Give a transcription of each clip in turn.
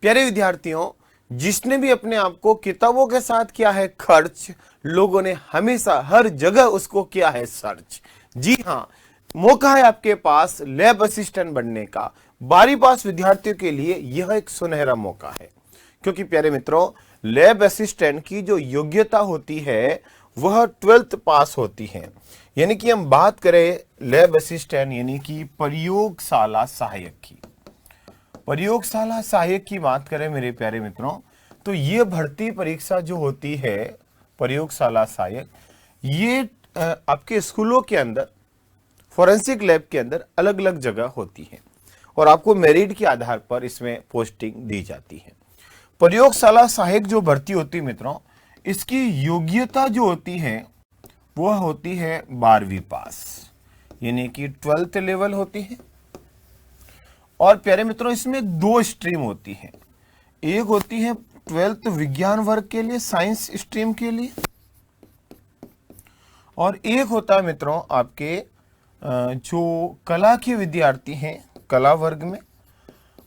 प्यारे विद्यार्थियों, जिसने भी अपने आप को किताबों के साथ किया है खर्च, लोगों ने हमेशा हर जगह उसको किया है सर्च। जी हाँ, मौका है आपके पास लैब असिस्टेंट बनने का। 12वीं पास विद्यार्थियों के लिए यह एक सुनहरा मौका है, क्योंकि प्यारे मित्रों, लैब असिस्टेंट की जो योग्यता होती है वह 12th पास होती है। यानी कि हम बात करें लैब असिस्टेंट यानी कि प्रयोगशाला सहायक की, प्रयोगशाला सहायक की बात करें मेरे प्यारे मित्रों, तो ये भर्ती परीक्षा जो होती है प्रयोगशाला सहायक, ये आपके स्कूलों के अंदर फोरेंसिक लैब के अंदर अलग अलग जगह होती है और आपको मेरिट के आधार पर इसमें पोस्टिंग दी जाती है। प्रयोगशाला सहायक जो भर्ती होती है मित्रों, इसकी योग्यता जो होती है वह होती है 12वीं पास, यानी कि 12th लेवल होती है। और प्यारे मित्रों, इसमें 2 स्ट्रीम होती है। एक होती है 12th विज्ञान वर्ग के लिए, साइंस स्ट्रीम के लिए, और एक होता है मित्रों आपके जो कला के विद्यार्थी हैं कला वर्ग में,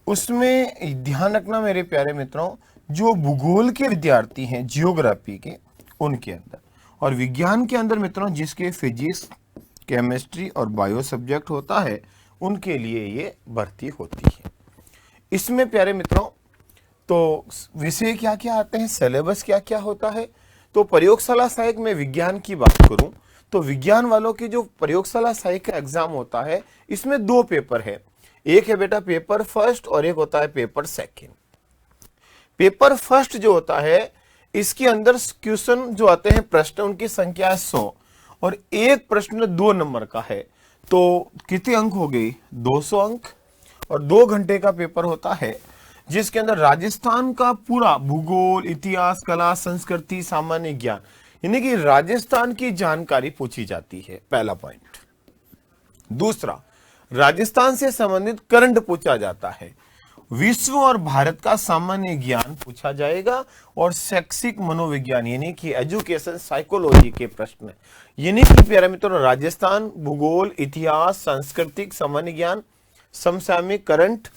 उसमें ध्यान रखना मेरे प्यारे मित्रों, जो भूगोल के विद्यार्थी हैं जियोग्राफी के, उनके अंदर, और विज्ञान के अंदर मित्रों जिसके फिजिक्स, केमिस्ट्री और बायो सब्जेक्ट होता है, उनके लिए ये भर्ती होती है। इसमें प्यारे मित्रों तो विषय क्या क्या आते हैं, सिलेबस क्या क्या होता है। तो प्रयोगशाला सहायक में विज्ञान की बात करूं तो विज्ञान वालों की जो प्रयोगशाला सहायक का एग्जाम होता है, इसमें 2 पेपर है। एक है बेटा पेपर फर्स्ट और एक होता है पेपर सेकंड। पेपर फर्स्ट जो होता है, इसके अंदर क्वेश्चन जो आते हैं, प्रश्न, उनकी संख्या 100 और एक प्रश्न 2 नंबर का है। तो कितने अंक हो गए, 200 अंक, और 2 घंटे का पेपर होता है, जिसके अंदर राजस्थान का पूरा भूगोल, इतिहास, कला, संस्कृति, सामान्य ज्ञान, यानी कि राजस्थान की जानकारी पूछी जाती है, पहला पॉइंट। दूसरा, राजस्थान से संबंधित करंट पूछा जाता है। विश्व और भारत का सामान्य ज्ञान पूछा जाएगा, और शैक्षिक मनोविज्ञान यानी कि एजुकेशन साइकोलॉजी के प्रश्न, यानी कि प्यारे मित्रों राजस्थान, भूगोल, इतिहास, सांस्कृतिक, सामान्य ज्ञान, समसामयिक, करंट,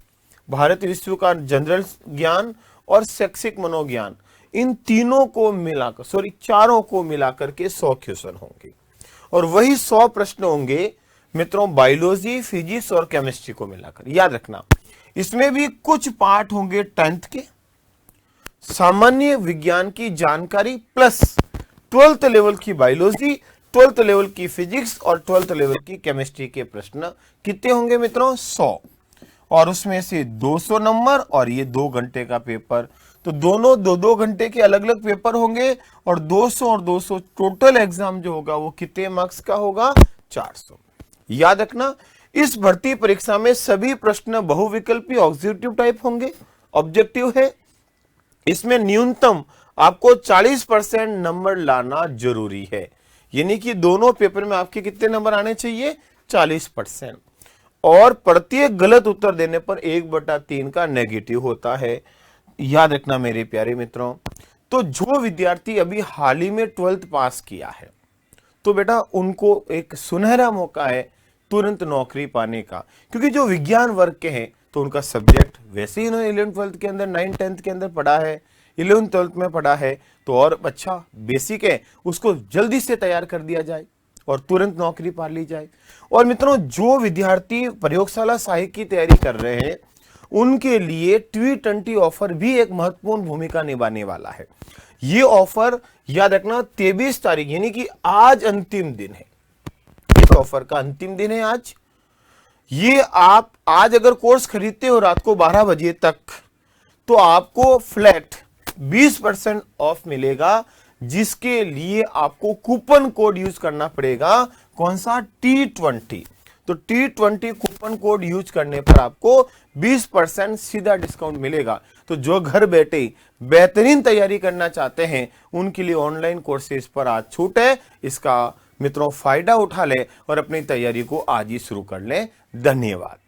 भारत विश्व का जनरल ज्ञान और शैक्षिक मनोज्ञान, इन तीनों को मिलाकर, चारों को मिलाकर के 100 क्वेश्चन होंगे, और वही 100 प्रश्न होंगे मित्रों बायोलॉजी, फिजिक्स और केमिस्ट्री को मिलाकर। याद रखना, इसमें भी कुछ पार्ट होंगे 10th के, सामान्य विज्ञान की जानकारी प्लस 12th लेवल की बायोलॉजी, 12th लेवल की फिजिक्स और 12th लेवल की केमिस्ट्री के प्रश्न। कितने होंगे मित्रों, 100, और उसमें से 200 नंबर, और ये 2 घंटे का पेपर। तो दोनों 2-2 घंटे के अलग अलग पेपर होंगे, और 200 और 200 टोटल एग्जाम जो होगा वो कितने मार्क्स का होगा, 400। याद रखना, इस भर्ती परीक्षा में सभी प्रश्न बहुविकल्पी ऑब्जेक्टिव टाइप होंगे। ऑब्जेक्टिव है, इसमें न्यूनतम आपको 40% नंबर लाना जरूरी है, यानी कि दोनों पेपर में आपके कितने नंबर आने चाहिए, 40%, और प्रत्येक गलत उत्तर देने पर 1/3 का नेगेटिव होता है। याद रखना मेरे प्यारे मित्रों। तो जो विद्यार्थी अभी हाल ही में 12th पास किया है, तो बेटा उनको एक सुनहरा मौका है तुरंत नौकरी पाने का, क्योंकि जो विज्ञान वर्ग के हैं तो उनका सब्जेक्ट वैसे ही इन्होंने 11th-12th के अंदर 9th-10th के अंदर पढ़ा है, 11th-12th में पढ़ा है, तो और अच्छा बेसिक है, उसको जल्दी से तैयार कर दिया जाए और तुरंत नौकरी पा ली जाए। और मित्रों, जो विद्यार्थी प्रयोगशाला सहायक की तैयारी कर रहे हैं, उनके लिए T20 ऑफर भी एक महत्वपूर्ण भूमिका निभाने वाला है। ये ऑफर याद रखना 23 तारीख, यानी कि आज अंतिम दिन है, इस ऑफर का अंतिम दिन है आज। ये आप आज अगर कोर्स खरीदते हो रात को 12 बजे तक, तो आपको फ्लैट 20% ऑफ मिलेगा, जिसके लिए आपको कूपन कोड यूज करना पड़ेगा। कौन सा, T20। तो T20 कूपन कोड यूज करने पर आपको 20% सीधा डिस्काउंट मिलेगा। तो जो घर बैठे बेहतरीन तैयारी करना चाहते हैं, उनके लिए ऑनलाइन कोर्सेज पर आज छूट है। इसका मित्रों फायदा उठा ले और अपनी तैयारी को आज ही शुरू कर ले। धन्यवाद।